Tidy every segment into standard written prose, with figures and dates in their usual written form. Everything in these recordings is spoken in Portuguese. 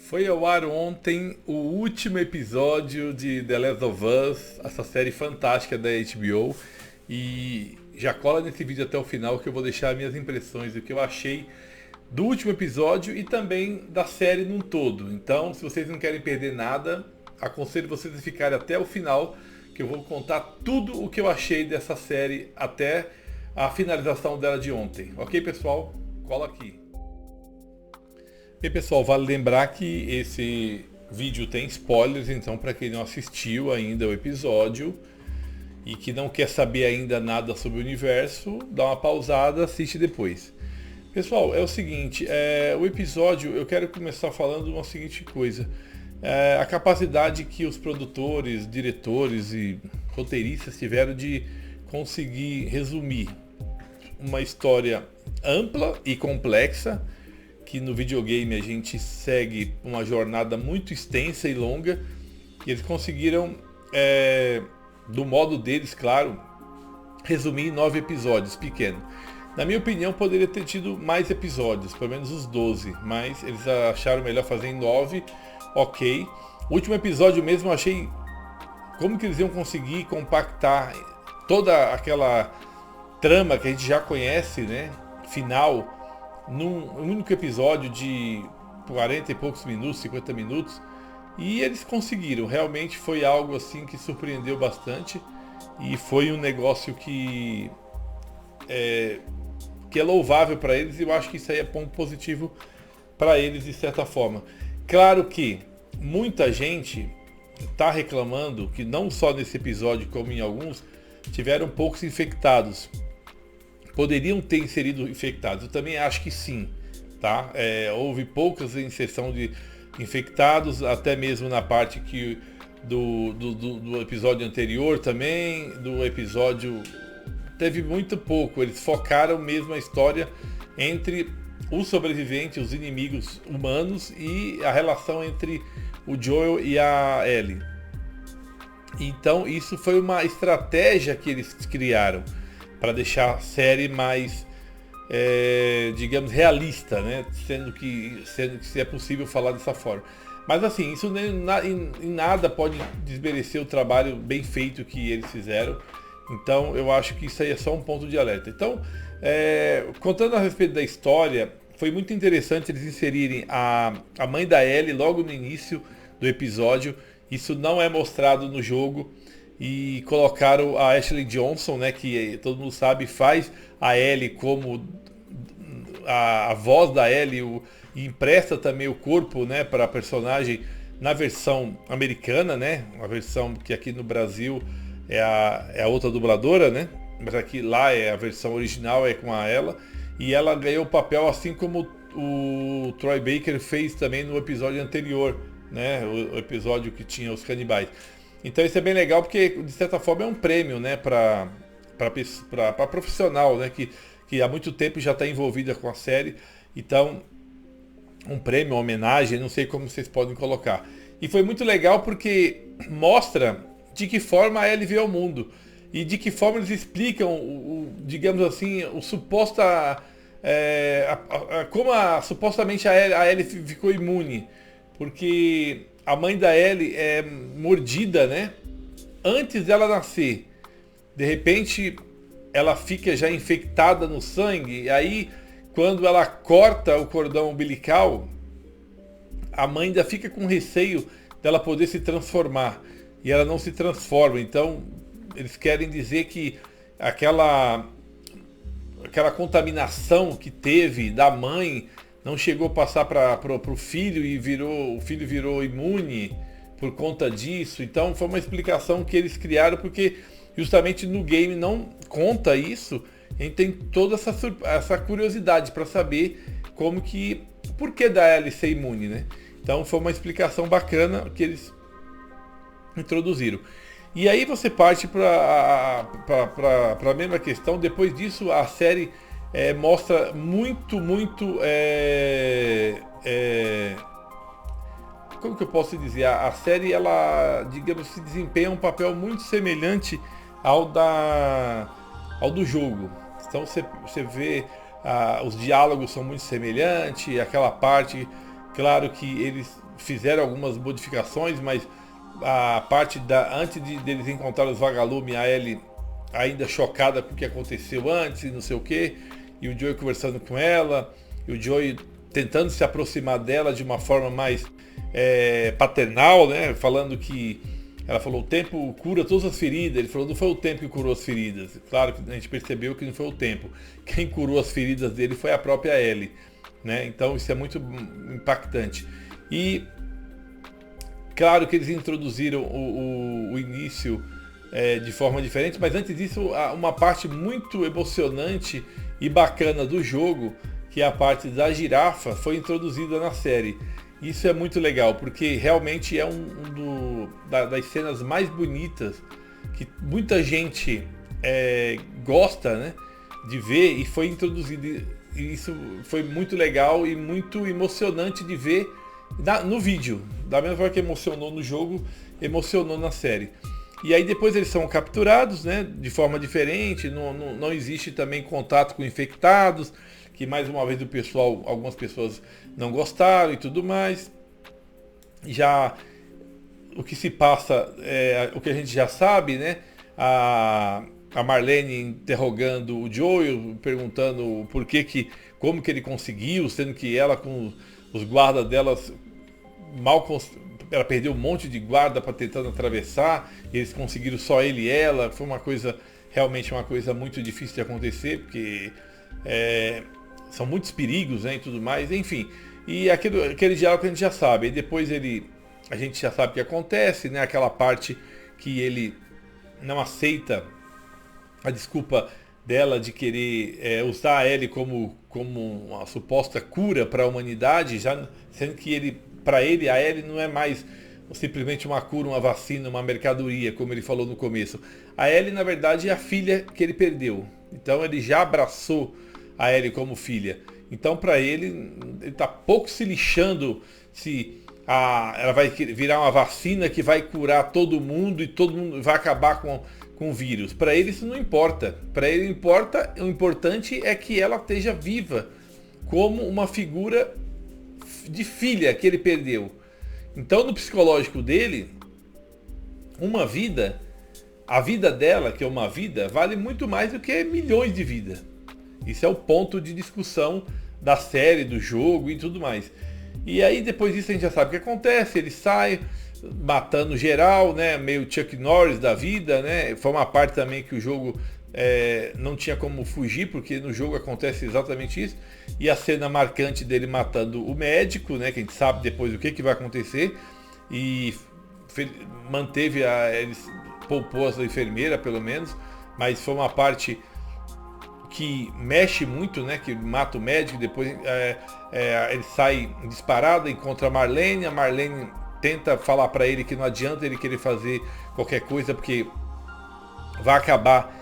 Foi ao ar ontem o último episódio de The Last of Us, essa série fantástica da HBO. E já cola nesse vídeo até o final que eu vou deixar minhas impressões do que eu achei do último episódio e também da série num todo. Então, se vocês não querem perder nada, aconselho vocês a ficarem até o final, que eu vou contar tudo o que eu achei dessa série até a finalização dela de ontem. Ok, pessoal? Cola aqui. E pessoal, vale lembrar que esse vídeo tem spoilers, então para quem não assistiu ainda o episódio e que não quer saber ainda nada sobre o universo, dá uma pausada, assiste depois. Pessoal, é o seguinte, o episódio, eu quero começar falando uma seguinte coisa. A capacidade que os produtores, diretores e roteiristas tiveram de conseguir resumir uma história ampla e complexa, que no videogame a gente segue uma jornada muito extensa e longa, e eles conseguiram, do modo deles, claro, resumir em 9 episódios pequenos. Na minha opinião, poderia ter tido mais episódios, pelo menos os 12, mas eles acharam melhor fazer em 9, ok. O último episódio mesmo eu achei como que eles iam conseguir compactar toda aquela trama que a gente já conhece, né, final, num único episódio de 40 e poucos minutos, 50 minutos, e eles conseguiram. Realmente foi algo assim que surpreendeu bastante e foi um negócio que é louvável para eles, e eu acho que isso aí é ponto positivo para eles de certa forma. Claro que muita gente está reclamando que não só nesse episódio como em alguns tiveram poucos infectados. Poderiam ter inserido infectados, eu também acho que sim, tá? Houve poucas inserção de infectados, até mesmo na parte que do episódio anterior também, do episódio teve muito pouco, eles focaram mesmo a história entre os sobreviventes, os inimigos humanos e a relação entre o Joel e a Ellie. Então isso foi uma estratégia que eles criaram para deixar a série mais, digamos, realista, né? Sendo que se é possível falar dessa forma. Mas assim, isso em nada pode desmerecer o trabalho bem feito que eles fizeram. Então eu acho que isso aí é só um ponto de alerta. Então, contando a respeito da história, foi muito interessante eles inserirem a mãe da Ellie logo no início do episódio. Isso não é mostrado no jogo. E colocaram a Ashley Johnson, né, que todo mundo sabe faz a Ellie como a voz da Ellie, e empresta também o corpo, né, para a personagem na versão americana, né, uma versão que aqui no Brasil é a outra dubladora, né, mas aqui lá é a versão original, é com ela, e ela ganhou o papel assim como o Troy Baker fez também no episódio anterior, né, o episódio que tinha os canibais. Então isso é bem legal porque de certa forma é um prêmio, né, para profissional, né, que há muito tempo já está envolvida com a série. Então um prêmio, uma homenagem, não sei como vocês podem colocar. E foi muito legal porque mostra de que forma a Ellie vê o mundo e de que forma eles explicam digamos assim, o suposta como supostamente a Ellie ficou imune, porque a mãe da Ellie é mordida, né, antes dela nascer. De repente, ela fica já infectada no sangue. E aí, quando ela corta o cordão umbilical, a mãe ainda fica com receio dela poder se transformar. E ela não se transforma. Então, eles querem dizer que aquela contaminação que teve da mãe não chegou a passar para o filho e o filho virou imune por conta disso. Então foi uma explicação que eles criaram porque justamente no game não conta isso. A gente tem toda essa curiosidade para saber por que da Ellie ser imune, né? Então foi uma explicação bacana que eles introduziram. E aí você parte para a mesma questão. Depois disso a série mostra muito como que eu posso dizer, a série, ela, digamos, se desempenha um papel muito semelhante ao do jogo. Então você vê os diálogos são muito semelhantes, aquela parte Claro que eles fizeram algumas modificações, mas a parte antes deles encontrar os vagalumes, a Ellie ainda chocada com o que aconteceu antes, e não sei o que, e o Joey conversando com ela, e o Joey tentando se aproximar dela de uma forma mais paternal, né? Falando que ela falou, o tempo cura todas as feridas. Ele falou, não foi o tempo que curou as feridas. Claro que a gente percebeu que não foi o tempo. Quem curou as feridas dele foi a própria Ellie, né? Então isso é muito impactante. E claro que eles introduziram o início de forma diferente, mas antes disso, uma parte muito emocionante e bacana do jogo, que é a parte da girafa, foi introduzida na série. Isso é muito legal, porque realmente é das cenas mais bonitas que muita gente gosta, né, de ver, e foi introduzido. E isso foi muito legal e muito emocionante de ver no vídeo. Da mesma forma que emocionou no jogo, emocionou na série. E aí depois eles são capturados, né, de forma diferente, não existe também contato com infectados, que mais uma vez algumas pessoas não gostaram e tudo mais. Já o que se passa, o que a gente já sabe, né? A Marlene interrogando o Joel, perguntando como que ele conseguiu, sendo que ela com os guardas delas ela perdeu um monte de guarda para tentando atravessar, e eles conseguiram só ele e ela. Foi realmente uma coisa muito difícil de acontecer, porque são muitos perigos, né, e tudo mais, enfim. E aquele diálogo que a gente já sabe. E depois a gente já sabe o que acontece, né? Aquela parte que ele não aceita a desculpa dela de querer usar a Ellie como uma suposta cura para a humanidade, já sendo que para ele a Ellie não é mais simplesmente uma cura, uma vacina, uma mercadoria, como ele falou no começo. A Ellie, na verdade, é a filha que ele perdeu. Então ele já abraçou a Ellie como filha. Então para ele está pouco se lixando se ela vai virar uma vacina que vai curar todo mundo e todo mundo vai acabar com o vírus. Para ele isso não importa. Para ele o importante é que ela esteja viva como uma figura de filha que ele perdeu. Então no psicológico dele, a vida dela, que é uma vida, vale muito mais do que milhões de vidas. Isso é o ponto de discussão da série, do jogo e tudo mais. E aí depois disso a gente já sabe o que acontece. Ele sai matando geral, né? Meio Chuck Norris da vida, né? Foi uma parte também que o jogo não tinha como fugir, porque no jogo acontece exatamente isso. E a cena marcante dele matando o médico, né? Que a gente sabe depois o que vai acontecer. E ele poupou a enfermeira, pelo menos. Mas foi uma parte que mexe muito, né? Que mata o médico, depois ele sai disparado, encontra a Marlene tenta falar para ele que não adianta ele querer fazer qualquer coisa, porque vai acabar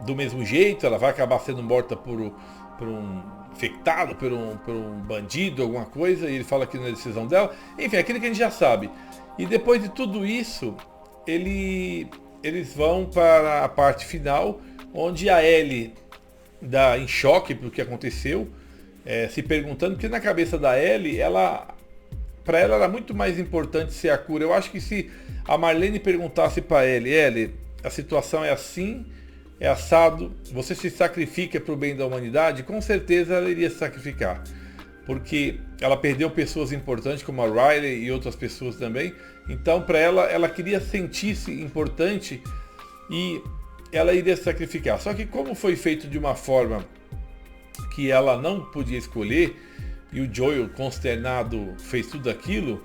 do mesmo jeito, ela vai acabar sendo morta por um infectado, por um bandido, alguma coisa, e ele fala que não é decisão dela. Enfim, aquilo que a gente já sabe. E depois de tudo isso, eles vão para a parte final, onde a Ellie dá em choque pelo que aconteceu, se perguntando, porque na cabeça da Ellie, para ela era muito mais importante ser a cura. Eu acho que se a Marlene perguntasse para Ellie, a situação é assim, é assado, você se sacrifica para o bem da humanidade, com certeza ela iria se sacrificar. Porque ela perdeu pessoas importantes como a Riley e outras pessoas também. Então para ela queria sentir-se importante e ela iria se sacrificar. Só que como foi feito de uma forma que ela não podia escolher, e o Joel, consternado, fez tudo aquilo,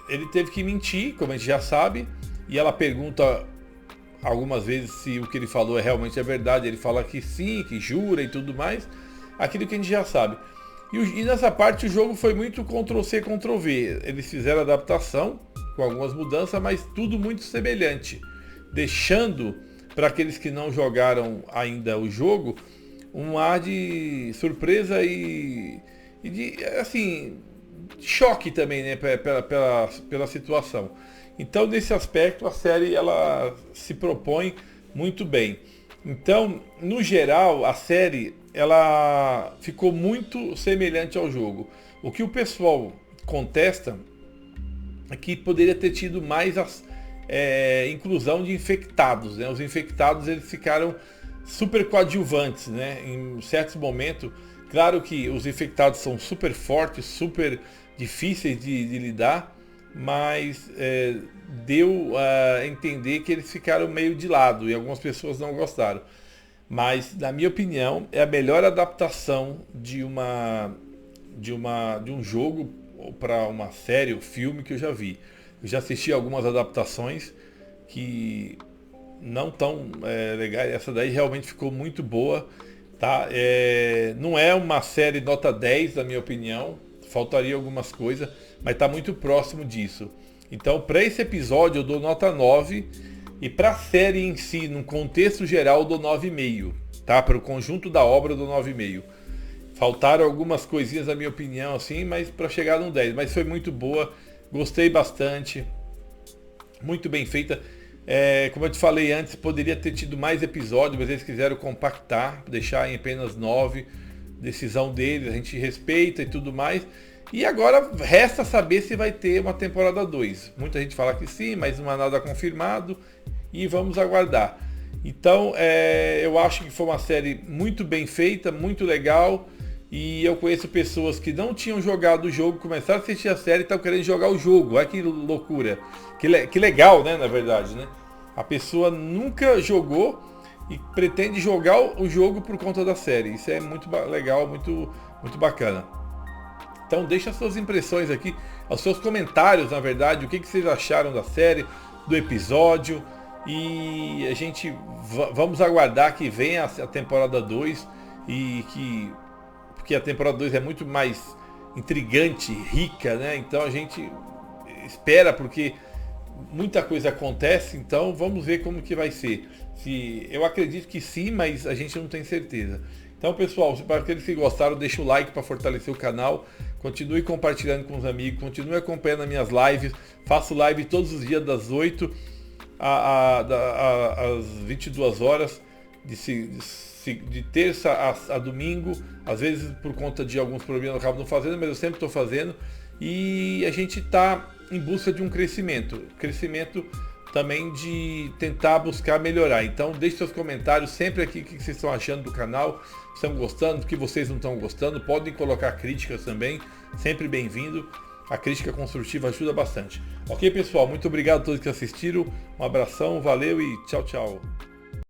ele teve que mentir, como a gente já sabe, e ela pergunta algumas vezes se o que ele falou realmente é verdade. Ele fala que sim, que jura e tudo mais, aquilo que a gente já sabe. E nessa parte o jogo foi muito Ctrl-C, Ctrl-V. Eles fizeram adaptação com algumas mudanças, mas tudo muito semelhante, deixando para aqueles que não jogaram ainda o jogo um ar de surpresa e de, assim, choque também, né, pela situação. Então, nesse aspecto, a série ela se propõe muito bem. Então, no geral, a série ela ficou muito semelhante ao jogo. O que o pessoal contesta é que poderia ter tido mais inclusão de infectados, né? Os infectados eles ficaram super coadjuvantes, né? Em certos momentos, claro que os infectados são super fortes, super difíceis de lidar, mas deu a entender que eles ficaram meio de lado e algumas pessoas não gostaram. Mas, na minha opinião, é a melhor adaptação de um jogo para uma série ou filme que eu já vi. Eu já assisti algumas adaptações que não tão legais. Essa daí realmente ficou muito boa. Tá? Não é uma série nota 10, na minha opinião. Faltaria algumas coisas, mas está muito próximo disso. Então, para esse episódio, eu dou nota 9. E para a série em si, num contexto geral, eu dou 9,5. Tá? Para o conjunto da obra, eu dou 9,5. Faltaram algumas coisinhas, na minha opinião, assim, mas para chegar num 10. Mas foi muito boa, gostei bastante, muito bem feita. Como eu te falei antes, poderia ter tido mais episódios, mas eles quiseram compactar, deixar em apenas 9. Decisão deles, a gente respeita e tudo mais. E agora resta saber se vai ter uma temporada 2. Muita gente fala que sim, mas não há nada confirmado. E vamos aguardar. Então, eu acho que foi uma série muito bem feita, muito legal. E eu conheço pessoas que não tinham jogado o jogo, começaram a assistir a série e estão querendo jogar o jogo. Olha que loucura. Que legal, né, na verdade, né? A pessoa nunca jogou e pretende jogar o jogo por conta da série. Isso é muito legal, muito, muito bacana. Então deixa as suas impressões aqui, os seus comentários, na verdade, o que vocês acharam da série, do episódio. E a gente vamos aguardar que venha a temporada 2 porque a temporada 2 é muito mais intrigante, rica, né? Então a gente espera, porque muita coisa acontece, então vamos ver como que vai ser. Eu acredito que sim, mas a gente não tem certeza. Então, pessoal, para aqueles que gostaram, deixa o like para fortalecer o canal. Continue compartilhando com os amigos, continue acompanhando as minhas lives. Faço live todos os dias das 8 às 22 horas, de terça a domingo. Às vezes, por conta de alguns problemas, eu acabo não fazendo, mas eu sempre estou fazendo. E a gente está em busca de um crescimento também de tentar buscar melhorar. Então deixe seus comentários sempre aqui, o que vocês estão achando do canal, estão gostando, do que vocês não estão gostando. Podem colocar críticas também, sempre bem-vindo. A crítica construtiva ajuda bastante. Ok, pessoal? Muito obrigado a todos que assistiram. Um abração, valeu e tchau, tchau.